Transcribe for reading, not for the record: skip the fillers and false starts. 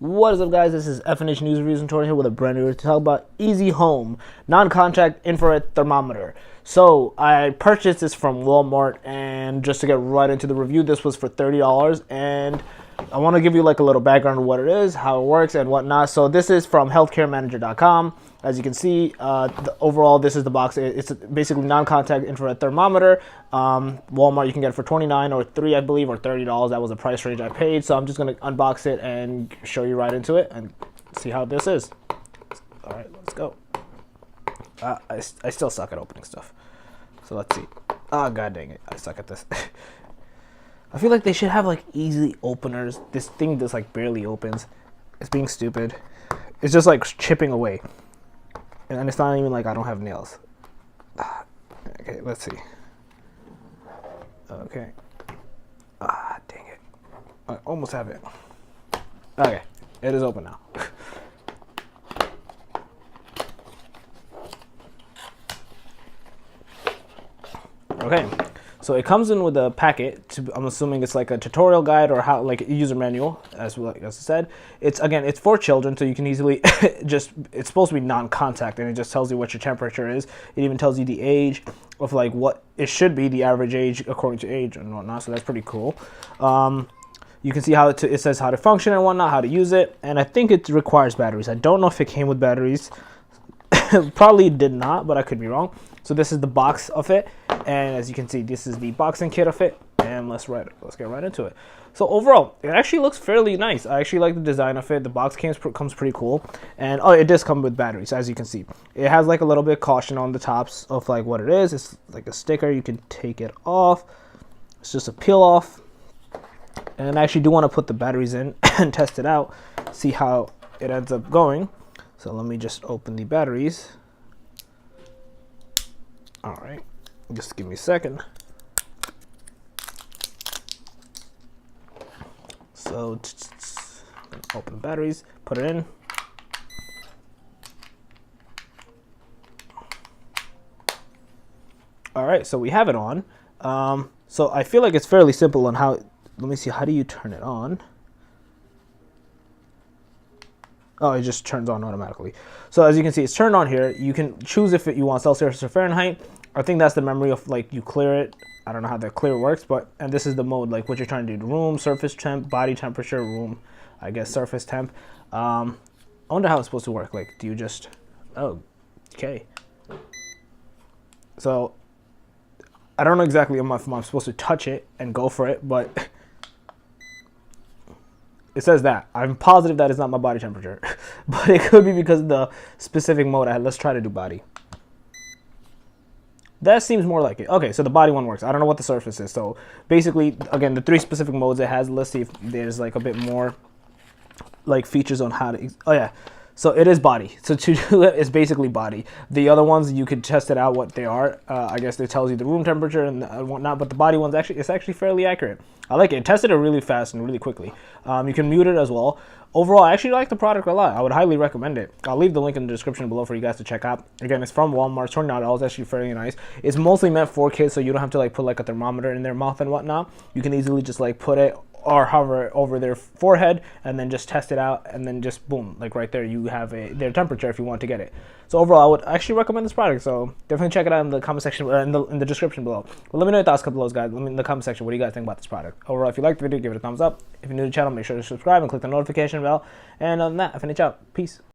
What is up, guys? This is FNH News Reviews and Tori here with a brand new to talk about Easy Home non-contact infrared thermometer. So I purchased this from Walmart, and just to get right into the review, this was for $30, and I want to give you like a little background of what it is, how it works, and whatnot. So this is from healthcaremanager.com. As you can see, overall, this is the box. It's basically non-contact infrared thermometer. Walmart, you can get it for $29 or $3, I believe, or $30. That was the price range I paid. So I'm just going to unbox it and show you right into it and see how this is. All right, let's go. I still suck at opening stuff. So let's see. Oh, god dang it. I suck at this. I feel like they should have like easy openers. This thing just like barely opens. It's being stupid. It's just like chipping away. And it's not even like I don't have nails. Okay, let's see. Okay. Dang it. I almost have it. Okay, it is open now. Okay, so it comes in with a packet. I'm assuming it's like a tutorial guide or how, like a user manual, as I said. It's for children, so you can easily it's supposed to be non-contact, and it just tells you what your temperature is. It even tells you the age of like what it should be, the average age according to age and whatnot. So that's pretty cool. You can see how it says how to function and whatnot, how to use it, and I think it requires batteries. I don't know if it came with batteries. Probably did not, but I could be wrong. So this is the box of it, and as you can see, this is the boxing kit of it, and let's get right into it. So overall, it actually looks fairly nice. I actually like the design of it. The box comes pretty cool, and oh, it does come with batteries, as you can see. It has like a little bit of caution on the tops of like what it is. It's like a sticker. You can take it off. It's just a peel off, and I actually do want to put the batteries in and test it out, see how it ends up going. So let me just open the batteries. All right, just give me a second. So open the batteries, put it in. All right, so we have it on. So I feel like it's fairly simple on how, let me see, how do you turn it on? Oh, it just turns on automatically. So as you can see, it's turned on here. You can choose if you want Celsius or Fahrenheit. I think that's the memory of like you clear it. I don't know how that clear works, but and this is the mode, like what you're trying to do: room, surface temp, body temperature, room, I guess surface temp. I wonder how it's supposed to work. Like, do you just? Oh, okay. So I don't know exactly if I'm supposed to touch it and go for it, but it says that. I'm positive that is not my body temperature, but it could be because of the specific mode I had. Let's try to do body. That seems more like it. Okay, so the body one works. I don't know what the surface is. So basically, again, the 3 specific modes it has. Let's see if there's like a bit more like features on how to. Oh yeah, so it is body. So to do it is basically body. The other ones you could test it out what they are. I guess it tells you the room temperature and whatnot. But the body one's actually fairly accurate. I like it. It tested it really fast and really quickly. You can mute it as well. Overall, I actually like the product a lot. I would highly recommend it. I'll leave the link in the description below for you guys to check out. Again, it's from Walmart. It's $29. Actually fairly nice. It's mostly meant for kids, so you don't have to like put like a thermometer in their mouth and whatnot. You can easily just like put it or hover over their forehead and then just test it out, and then just boom, like right there you have their temperature if you want to get it. So overall, I would actually recommend this product, so definitely check it out in the comment section, in the description below. But let me know your thoughts below, guys. Let me in the comment section, what do you guys think about this product? Overall, if you liked the video, give it a thumbs up. If you're new to the channel, make sure to subscribe and click the notification bell. And other than that, I finish out. Peace.